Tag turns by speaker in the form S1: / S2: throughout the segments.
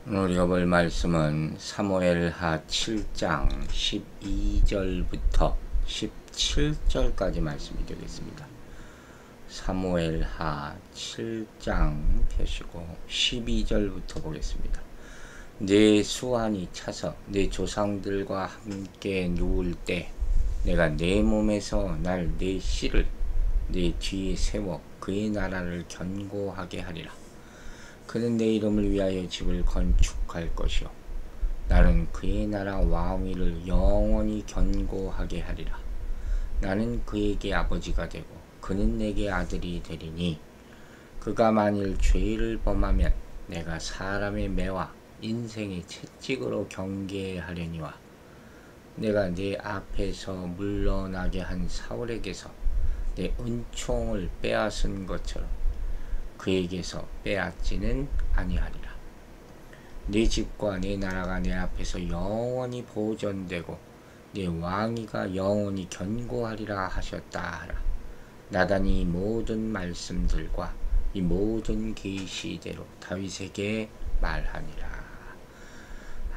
S1: 오늘 우리가 볼 말씀은 사무엘하 7장 12절부터 17절까지 말씀이 되겠습니다. 사무엘하 7장 펴시고 12절부터 보겠습니다. 내 수완이 차서 내 조상들과 함께 누울 때 내가 내 몸에서 날 내 씨를 내 뒤에 세워 그의 나라를 견고하게 하리라. 그는 내 이름을 위하여 집을 건축할 것이요 나는 그의 나라 왕위를 영원히 견고하게 하리라. 나는 그에게 아버지가 되고 그는 내게 아들이 되리니 그가 만일 죄를 범하면 내가 사람의 매와 인생의 채찍으로 경계하려니와 내가 내 앞에서 물러나게 한 사울에게서 내 은총을 빼앗은 것처럼 그에게서 빼앗지는 아니하리라. 내 집과 내 나라가 내 앞에서 영원히 보존되고 내 왕위가 영원히 견고하리라 하셨다 하라. 나단이 이 모든 말씀들과 이 모든 계시대로 다윗에게 말하니라.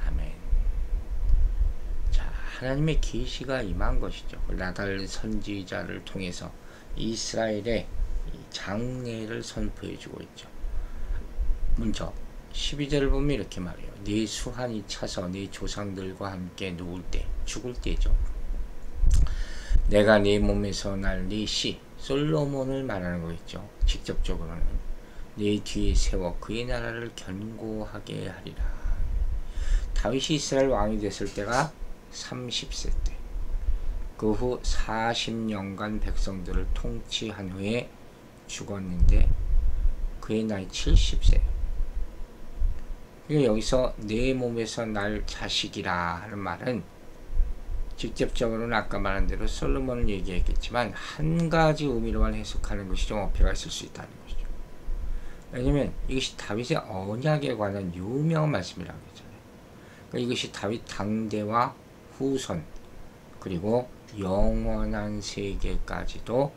S1: 아멘. 자, 하나님의 계시가 임한 것이죠. 나단 선지자를 통해서 이스라엘의 장래를 선포해 주고 있죠. 먼저 12절을 보면 이렇게 말해요. 네 수한이 차서 네 조상들과 함께 누울 때, 죽을 때죠. 내가 네 몸에서 날 네 씨 솔로몬을 말하는 거겠죠. 직접적으로는 네 뒤에 세워 그의 나라를 견고하게 하리라. 다윗이 이스라엘 왕이 됐을 때가 30세 때, 그 후 40년간 백성들을 통치한 후에 죽었는데 그의 나이 70세. 그러니까 여기서 내 몸에서 날 자식이라 하는 말은 직접적으로는 아까 말한 대로 솔로몬을 얘기했겠지만 한 가지 의미로만 해석하는 것이 좀 어폐가 있을 수 있다는 것이죠. 왜냐면 이것이 다윗의 언약에 관한 유명한 말씀이라고 했잖아요. 그러니까 이것이 다윗 당대와 후손 그리고 영원한 세계까지도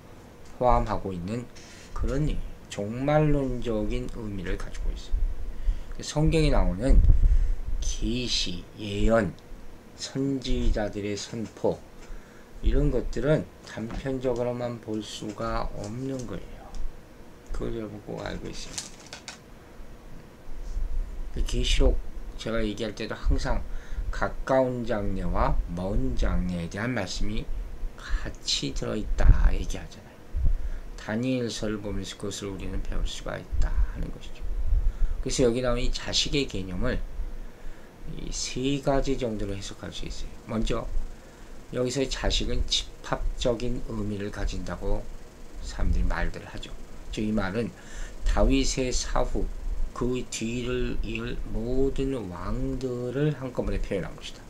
S1: 포함하고 있는 그런 종말론적인 의미를 가지고 있어요. 성경에 나오는 계시, 예언, 선지자들의 선포 이런 것들은 단편적으로만 볼 수가 없는 거예요. 그걸 여러분 꼭 알고 있어요. 계시록 제가 얘기할 때도 항상 가까운 장래와 먼 장래에 대한 말씀이 같이 들어있다 얘기하잖아요. 다니엘서를 보면서 그것을 우리는 배울 수가 있다 하는 것이죠. 그래서 여기 나온 이 자식의 개념을 이 세 가지 정도로 해석할 수 있어요. 먼저 여기서의 자식은 집합적인 의미를 가진다고 사람들이 말들을 하죠. 즉 이 말은 다윗의 사후 그 뒤를 이을 모든 왕들을 한꺼번에 표현한 것이다.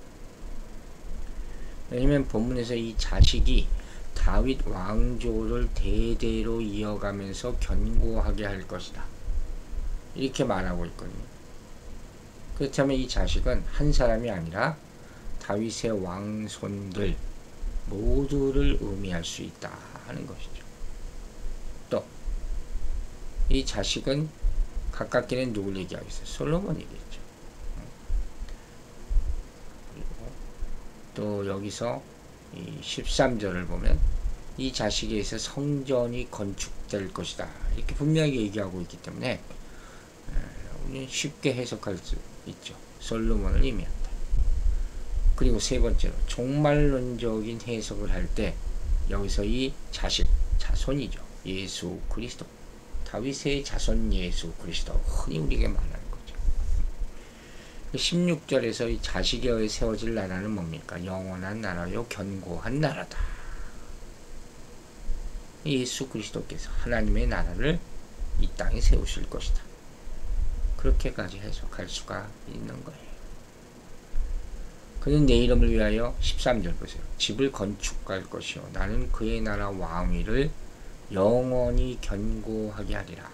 S1: 왜냐면 본문에서 이 자식이 다윗 왕조를 대대로 이어가면서 견고하게 할 것이다 이렇게 말하고 있거든요. 그렇다면 이 자식은 한 사람이 아니라 다윗의 왕손들 모두를 의미할 수 있다 하는 것이죠. 또 이 자식은 가깝게는 누굴 얘기하겠어요? 솔로몬이겠죠. 그리고 또 여기서 이 13절을 보면 이 자식에 의해서 성전이 건축될 것이다 이렇게 분명하게 얘기하고 있기 때문에 우리는 쉽게 해석할 수 있죠. 솔로몬을 의미한다. 그리고 세 번째로 종말론적인 해석을 할 때 여기서 이 자식, 자손이죠. 예수 그리스도, 다윗의 자손 예수 그리스도 흔히 우리에게 말하는 거죠. 16절에서 이 자식에 의해 세워질 나라는 뭡니까? 영원한 나라요 견고한 나라다. 예수 그리스도께서 하나님의 나라를 이 땅에 세우실 것이다. 그렇게까지 해석할 수가 있는 거예요. 그는 내 이름을 위하여 13절 보세요. 집을 건축할 것이요 나는 그의 나라 왕위를 영원히 견고하게 하리라.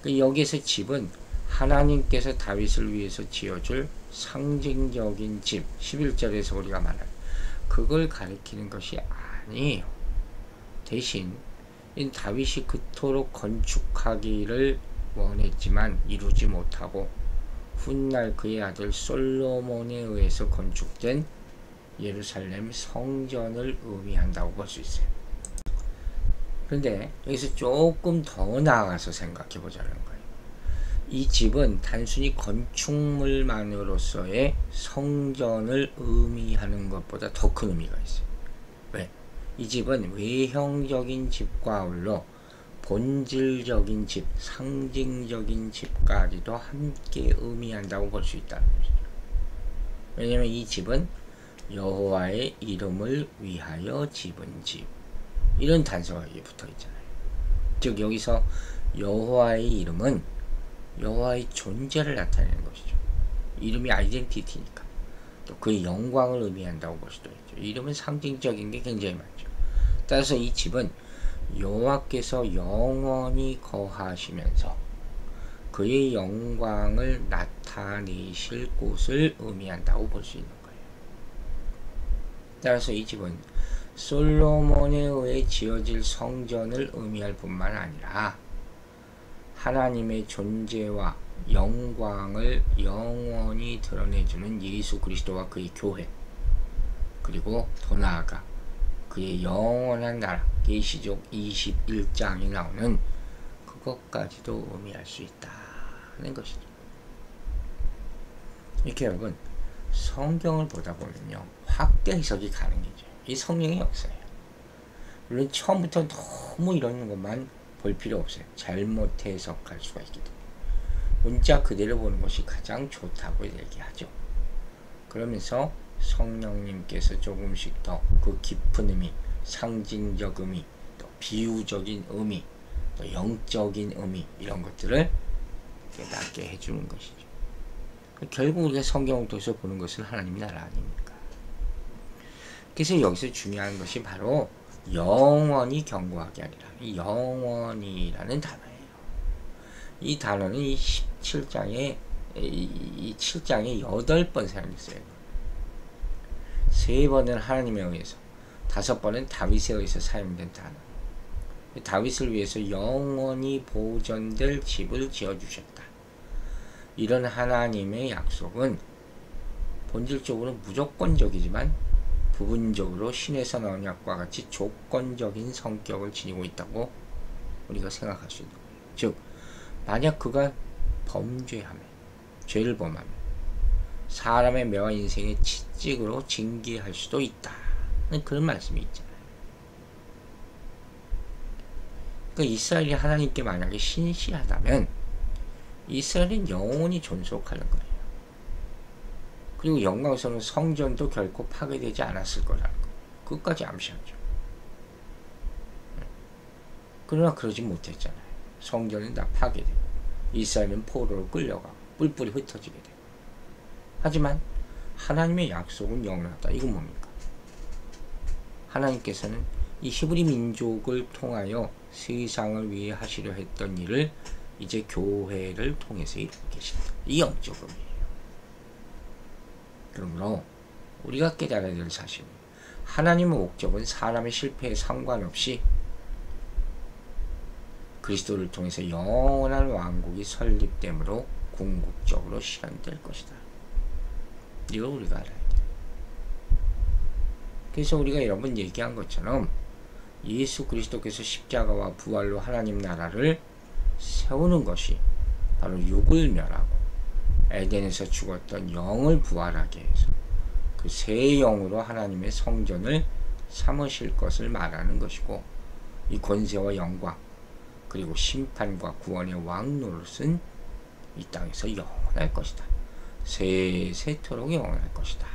S1: 여기에서 집은 하나님께서 다윗을 위해서 지어줄 상징적인 집, 11절에서 우리가 말할 그걸 가리키는 것이 아니에요. 대신 다윗이 그토록 건축하기를 원했지만 이루지 못하고 훗날 그의 아들 솔로몬에 의해서 건축된 예루살렘 성전을 의미한다고 볼 수 있어요. 그런데 여기서 조금 더 나아가서 생각해 보자는 거예요. 이 집은 단순히 건축물만으로서의 성전을 의미하는 것보다 더 큰 의미가 있어요. 왜? 이 집은 외형적인 집과 아울러 본질적인 집, 상징적인 집까지도 함께 의미한다고 볼 수 있다는 것이죠. 왜냐하면 이 집은 여호와의 이름을 위하여 지은 집, 이런 단서가 여기 붙어 있잖아요. 즉 여기서 여호와의 이름은 여호와의 존재를 나타내는 것이죠. 이름이 아이덴티티니까 또 그의 영광을 의미한다고 볼 수도 있죠. 이름은 상징적인 게 굉장히 많죠. 따라서 이 집은 여호와께서 영원히 거하시면서 그의 영광을 나타내실 곳을 의미한다고 볼 수 있는 거예요. 따라서 이 집은 솔로몬에 의해 지어질 성전을 의미할 뿐만 아니라 하나님의 존재와 영광을 영원히 드러내주는 예수 그리스도와 그의 교회, 그리고 더 나아가 그의 영원한 나라, 계시록 21장에 나오는 그것까지도 의미할 수 있다는 것이죠. 이렇게 여러분, 성경을 보다 보면요, 확대 해석이 가능해져요. 이 성령의 역사예요. 물론 처음부터 너무 이런 것만 볼 필요 없어요. 잘못 해석할 수가 있기 때문에 문자 그대로 보는 것이 가장 좋다고 얘기하죠. 그러면서 성령님께서 조금씩 더 그 깊은 의미, 상징적 의미, 또 비유적인 의미, 또 영적인 의미, 이런 것들을 깨닫게 해주는 것이죠. 결국 우리가 성경을 통해서 보는 것은 하나님의 나라 아닙니까? 그래서 여기서 중요한 것이 바로 영원히 경고하게 아니라 이 영원이라는 단어예요. 이 단어는 이 17장에 이 7장에 8번 사용됐어요. 3번은 하나님에 의해서, 5번은 다윗에 의해서 사용된 단어. 다윗을 위해서 영원히 보존될 집을 지어주셨다. 이런 하나님의 약속은 본질적으로 무조건적이지만 부분적으로 신에서 나온 약과 같이 조건적인 성격을 지니고 있다고 우리가 생각할 수 있는 거예요. 즉, 만약 그가 범죄하면, 죄를 범하면 사람의 매와 인생의 채찍으로 징계할 수도 있다는 그런 말씀이 있잖아요. 그러니까 이스라엘이 하나님께 만약에 신실하다면 이스라엘은 영원히 존속하는 거예요. 그리고 영광스러운 성전도 결코 파괴되지 않았을 거라는 거. 그것까지 암시하죠. 그러나 그러지 못했잖아요. 성전은 다 파괴되고 이스라엘은 포로로 끌려가고 뿔뿔이 흩어지게 되고. 하지만 하나님의 약속은 영원하다. 이건 뭡니까? 하나님께서는 이 히브리 민족을 통하여 세상을 위해 하시려 했던 일을 이제 교회를 통해서 이루고 계신다. 이 영적 의미예요. 그러므로 우리가 깨달아야 될 사실은 하나님의 목적은 사람의 실패에 상관없이 그리스도를 통해서 영원한 왕국이 설립되므로 궁극적으로 실현될 것이다. 이걸 우리가 알아야 돼요. 그래서 우리가 여러 번 얘기한 것처럼 예수 그리스도께서 십자가와 부활로 하나님 나라를 세우는 것이 바로 육을 멸하고 에덴에서 죽었던 영을 부활하게 해서 그 새 영으로 하나님의 성전을 삼으실 것을 말하는 것이고, 이 권세와 영광 그리고 심판과 구원의 왕 노릇은 이 땅에서 영원할 것이다. 세세토록 영원할 것이다.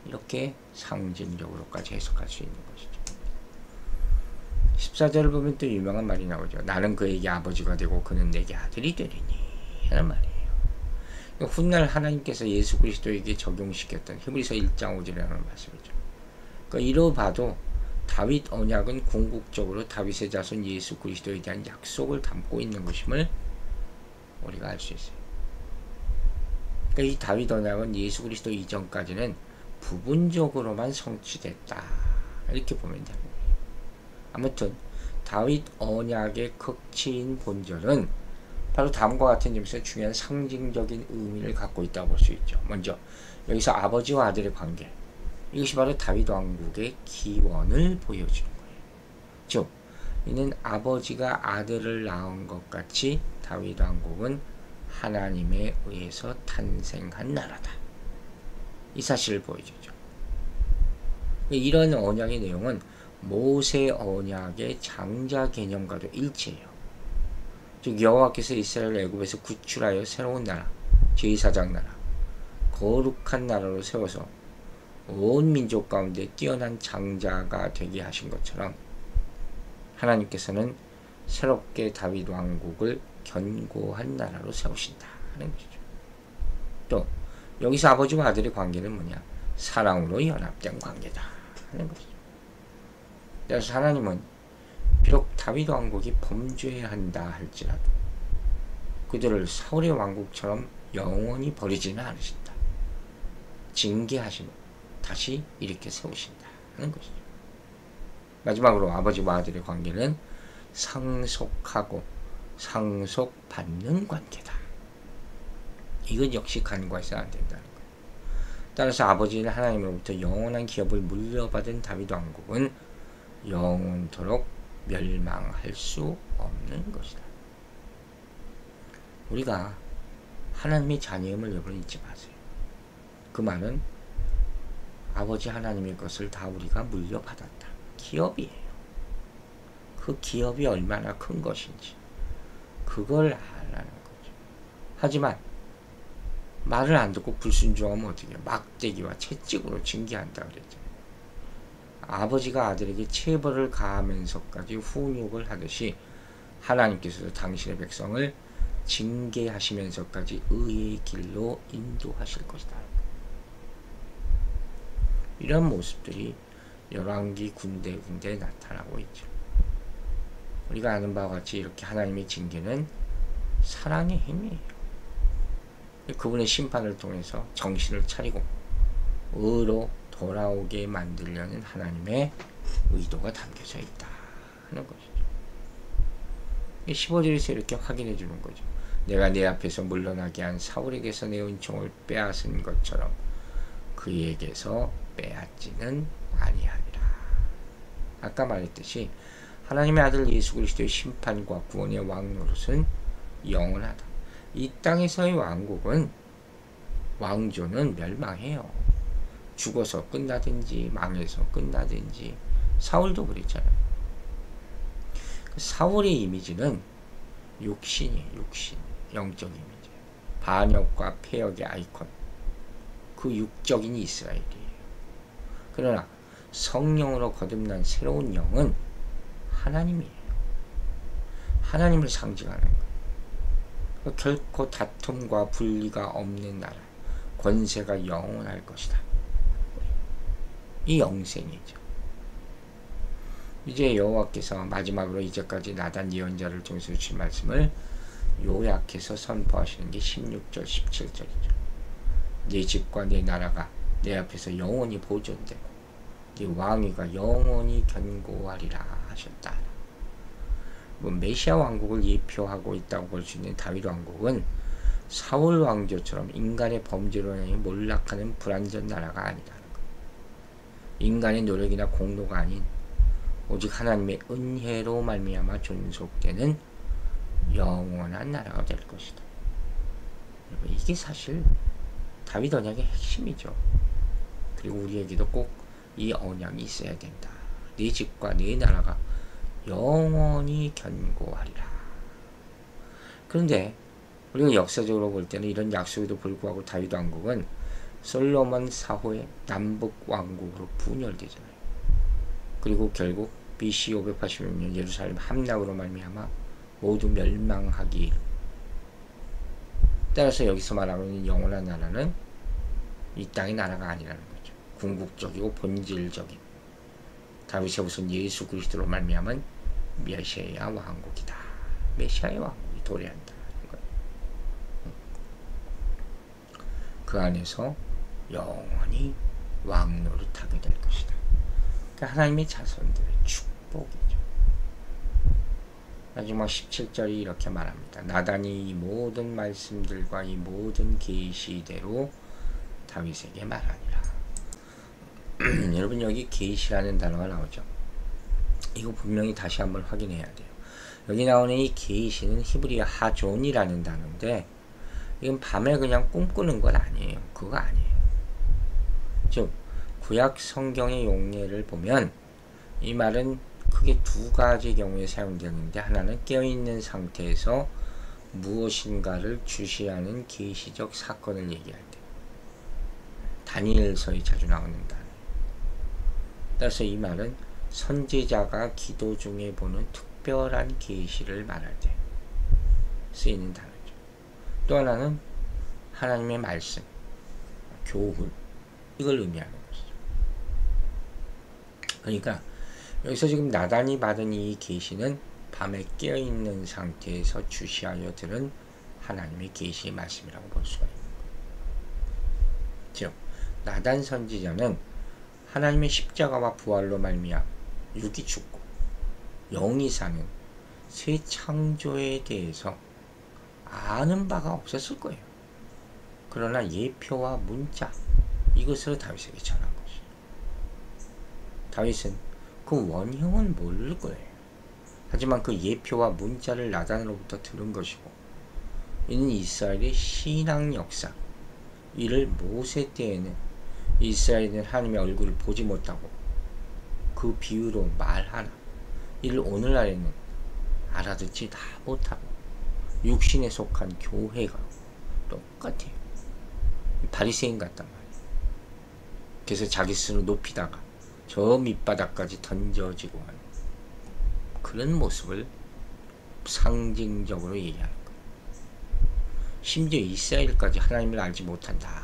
S1: 이렇게 상징적으로까지 해석할 수 있는 것이죠. 14절을 보면 또 유명한 말이 나오죠. 나는 그에게 아버지가 되고 그는 내게 아들이 되리니 하는 말이에요. 훗날 하나님께서 예수 그리스도에게 적용시켰던 히브리서 1장 5절이라는 말씀이죠. 그러니까 이로 봐도 다윗 언약은 궁극적으로 다윗의 자손 예수 그리스도에 대한 약속을 담고 있는 것임을 우리가 알 수 있어요. 그러니까 이 다윗 언약은 예수 그리스도 이전까지는 부분적으로만 성취됐다. 이렇게 보면 됩니다. 아무튼 다윗 언약의 극치인 본절은 바로 다음과 같은 점에서 중요한 상징적인 의미를 갖고 있다고 볼 수 있죠. 먼저 여기서 아버지와 아들의 관계, 이것이 바로 다윗 왕국의 기원을 보여주는 거예요. 즉 이는 아버지가 아들을 낳은 것 같이 다윗 왕국은 하나님에 의해서 탄생한 나라다. 이 사실을 보여주죠. 이런 언약의 내용은 모세 언약의 장자 개념과도 일치해요. 즉 여호와께서 이스라엘을 애굽에서 구출하여 새로운 나라, 제사장 나라, 거룩한 나라로 세워서 온 민족 가운데 뛰어난 장자가 되게 하신 것처럼 하나님께서는 새롭게 다윗 왕국을 견고한 나라로 세우신다 하는 것이죠. 또 여기서 아버지와 아들의 관계는 뭐냐? 사랑으로 연합된 관계다 하는 것이죠. 그래서 하나님은 비록 다윗 왕국이 범죄해야 한다 할지라도 그들을 사울의 왕국처럼 영원히 버리지는 않으신다. 징계하시고 다시 이렇게 세우신다 하는 것이죠. 마지막으로 아버지와 아들의 관계는 상속하고 상속받는 관계다. 이건 역시 간과해서는 안 된다는 거예요. 따라서 아버지는 하나님으로부터 영원한 기업을 물려받은 다윗 왕국은 영원토록 멸망할 수 없는 것이다. 우리가 하나님의 자녀임을 여러분 잊지 마세요. 그 말은 아버지 하나님의 것을 다 우리가 물려받았다. 기업이에요. 그 기업이 얼마나 큰 것인지 그걸 알라는 거죠. 하지만 말을 안 듣고 불순종하면 어떻게 해요? 막대기와 채찍으로 징계한다 그랬잖아요. 아버지가 아들에게 체벌을 가하면서까지 훈육을 하듯이 하나님께서도 당신의 백성을 징계하시면서까지 의의 길로 인도하실 것이다. 이런 모습들이 열왕기 군데군데 나타나고 있죠. 우리가 아는 바와 같이 이렇게 하나님의 징계는 사랑의 힘이에요. 그분의 심판을 통해서 정신을 차리고 의로 돌아오게 만들려는 하나님의 의도가 담겨져 있다 하는 것이죠. 15절에서 이렇게 확인해 주는 거죠. 내가 내 앞에서 물러나게 한 사울에게서 내 은총을 빼앗은 것처럼 그에게서 빼앗지는 아니하리라. 아까 말했듯이 하나님의 아들 예수 그리스도의 심판과 구원의 왕노릇은 영원하다. 이 땅에서의 왕국은 왕조는 멸망해요. 죽어서 끝나든지 망해서 끝나든지. 사울도 그랬잖아요. 사울의 이미지는 육신이에요. 육신, 영적 이미지. 반역과 폐역의 아이콘. 그 육적인 이스라엘이에요. 그러나 성령으로 거듭난 새로운 영은 하나님이에요. 하나님을 상징하는 거예요. 결코 다툼과 분리가 없는 나라, 권세가 영원할 것이다. 이 영생이죠. 이제 여호와께서 마지막으로 이제까지 나단 예언자를 통해서 주신 말씀을 요약해서 선포하시는 게 16절, 17절이죠. 네 집과 네 나라가 내 앞에서 영원히 보존되고 네 왕위가 영원히 견고하리라 하셨다. 메시아 왕국을 예표하고 있다고 볼 수 있는 다윗 왕국은 사울 왕조처럼 인간의 범죄로 인해 몰락하는 불완전 나라가 아니라는 것. 인간의 노력이나 공로가 아닌 오직 하나님의 은혜로 말미암아 존속되는 영원한 나라가 될 것이다. 이게 사실 다윗 언약의 핵심이죠. 그리고 우리에게도 꼭 이 언약이 있어야 된다. 네 집과 네 나라가 영원히 견고하리라. 그런데 우리가 역사적으로 볼 때는 이런 약속에도 불구하고 다윗 왕국은 솔로몬 사후의 남북 왕국으로 분열되잖아요. 그리고 결국 BC 586년 예루살렘 함락으로 말미암아 모두 멸망하기 이르고, 따라서 여기서 말하고 있는 영원한 나라는 이 땅의 나라가 아니라는 거죠. 궁극적이고 본질적인 다윗의 후손 예수 그리스도로 말미암은 메시아 왕국이다. 메시아의 왕국이 도래한다. 그 안에서 영원히 왕노릇하게 될 것이다. 그러니까 하나님의 자손들의 축복이죠. 마지막 17절이 이렇게 말합니다. 나단이 이 모든 말씀들과 이 모든 계시대로 다윗에게 말하니라. 여러분, 여기 계시라는 단어가 나오죠. 이거 분명히 다시 한번 확인해야 돼요. 여기 나오는 이 계시는 히브리어 하존이라는 단어인데, 이건 밤에 그냥 꿈꾸는 건 아니에요. 그거 아니에요. 즉 구약 성경의 용례를 보면 이 말은 크게 두 가지 경우에 사용되는데, 하나는 깨어있는 상태에서 무엇인가를 주시하는 계시적 사건을 얘기할 때, 다니엘서에 자주 나오는 단어. 따라서 이 말은 선지자가 기도 중에 보는 특별한 계시를 말할 때 쓰이는 단어죠. 또 하나는 하나님의 말씀, 교훈, 이걸 의미하는 것이죠. 그러니까 여기서 지금 나단이 받은 이 계시는 밤에 깨어있는 상태에서 주시하여 들은 하나님의 계시의 말씀이라고 볼 수가 있는 거예요. 즉 나단 선지자는 하나님의 십자가와 부활로 말미암아 육이 죽고 영이 사는 새 창조에 대해서 아는 바가 없었을 거예요. 그러나 예표와 문자, 이것으로 다윗에게 전한 것이죠. 다윗은 그 원형은 모를 거예요. 하지만 그 예표와 문자를 나단으로부터 들은 것이고, 이는 이스라엘의 신앙 역사, 이를 모세 때에는 이스라엘은 하나님의 얼굴을 보지 못하고 그 비유로 말하나, 이를 오늘날에는 알아듣지 다 못하고 육신에 속한 교회가 똑같아요. 바리새인 같단 말이에요. 그래서 자기 스스로 높이다가 저 밑바닥까지 던져지고 하는 그런 모습을 상징적으로 얘기하는 거예요. 심지어 이스라엘까지 하나님을 알지 못한다.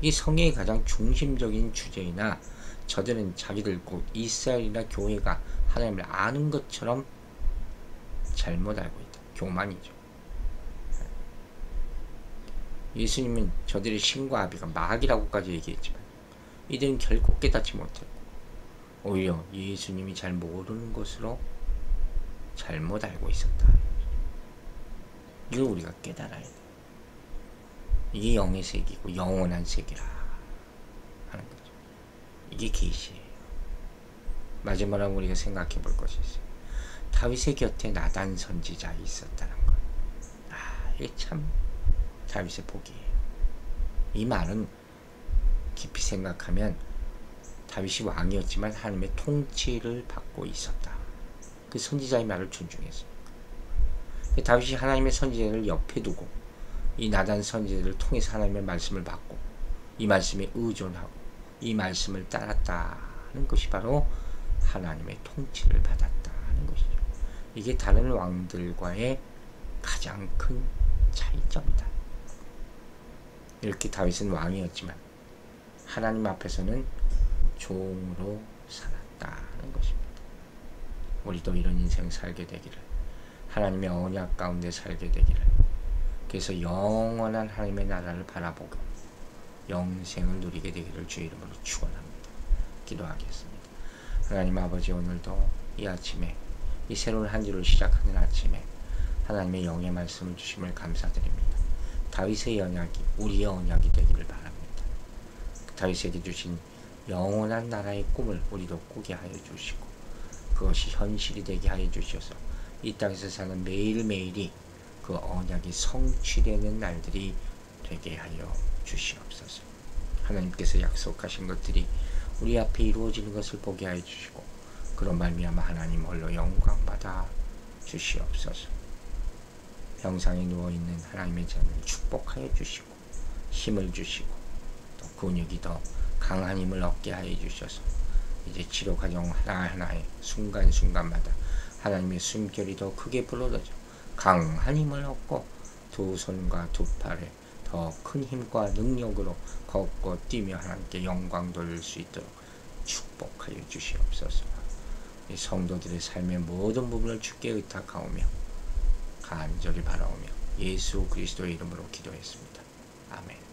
S1: 이 성경의 가장 중심적인 주제이나, 저들은 자기들 곧 이스라엘이나 교회가 하나님을 아는 것처럼 잘못 알고 있다. 교만이죠. 예수님은 저들의 신과 아비가 마귀라고까지 얘기했지만 이들은 결코 깨닫지 못했고, 오히려 예수님이 잘 모르는 것으로 잘못 알고 있었다. 이걸 우리가 깨달아야 돼. 이게 영의 세계고 영원한 세계라 하는 거죠. 이게 계시예요. 마지막으로 우리가 생각해 볼 것이 있어요. 다윗의 곁에 나단 선지자 있었다는 것. 이게 참 다윗의 복이에요. 이 말은 깊이 생각하면 다윗이 왕이었지만 하나님의 통치를 받고 있었다. 그 선지자의 말을 존중했습니다. 다윗이 하나님의 선지자를 옆에 두고 이 나단 선지자를 통해서 하나님의 말씀을 받고 이 말씀에 의존하고 이 말씀을 따랐다는 것이 바로 하나님의 통치를 받았다는 것이죠. 이게 다른 왕들과의 가장 큰 차이점이다. 이렇게 다윗은 왕이었지만 하나님 앞에서는 종으로 살았다는 것입니다. 우리도 이런 인생 살게 되기를, 하나님의 언약 가운데 살게 되기를, 그래서 영원한 하나님의 나라를 바라보고 영생을 누리게 되기를 주의 이름으로 축원합니다. 기도하겠습니다. 하나님 아버지, 오늘도 이 아침에, 이 새로운 한 주를 시작하는 아침에 하나님의 영의 말씀을 주심을 감사드립니다. 다윗의 언약이 우리의 언약이 되기를 바랍니다. 다윗에게 주신 영원한 나라의 꿈을 우리도 꾸게 하여 주시고 그것이 현실이 되게 하여 주셔서 이 땅에서 사는 매일매일이 그 언약이 성취되는 날들이 되게 하여 주시옵소서. 하나님께서 약속하신 것들이 우리 앞에 이루어지는 것을 보게 하여 주시고 그런 말미암아 하나님 홀로 영광 받아 주시옵소서. 병상에 누워있는 하나님의 자녀를 축복하여 주시고 힘을 주시고 또 근육이 더 강한 힘을 얻게 하여 주셔서 이제 치료 과정 하나하나에 순간순간마다 하나님의 숨결이 더 크게 불어넣어져 강한 힘을 얻고 두 손과 두 팔에 더 큰 힘과 능력으로 걷고 뛰며 하나님께 영광 돌릴 수 있도록 축복하여 주시옵소서. 이 성도들의 삶의 모든 부분을 주께 의탁하오며 간절히 바라오며 예수 그리스도의 이름으로 기도했습니다. 아멘.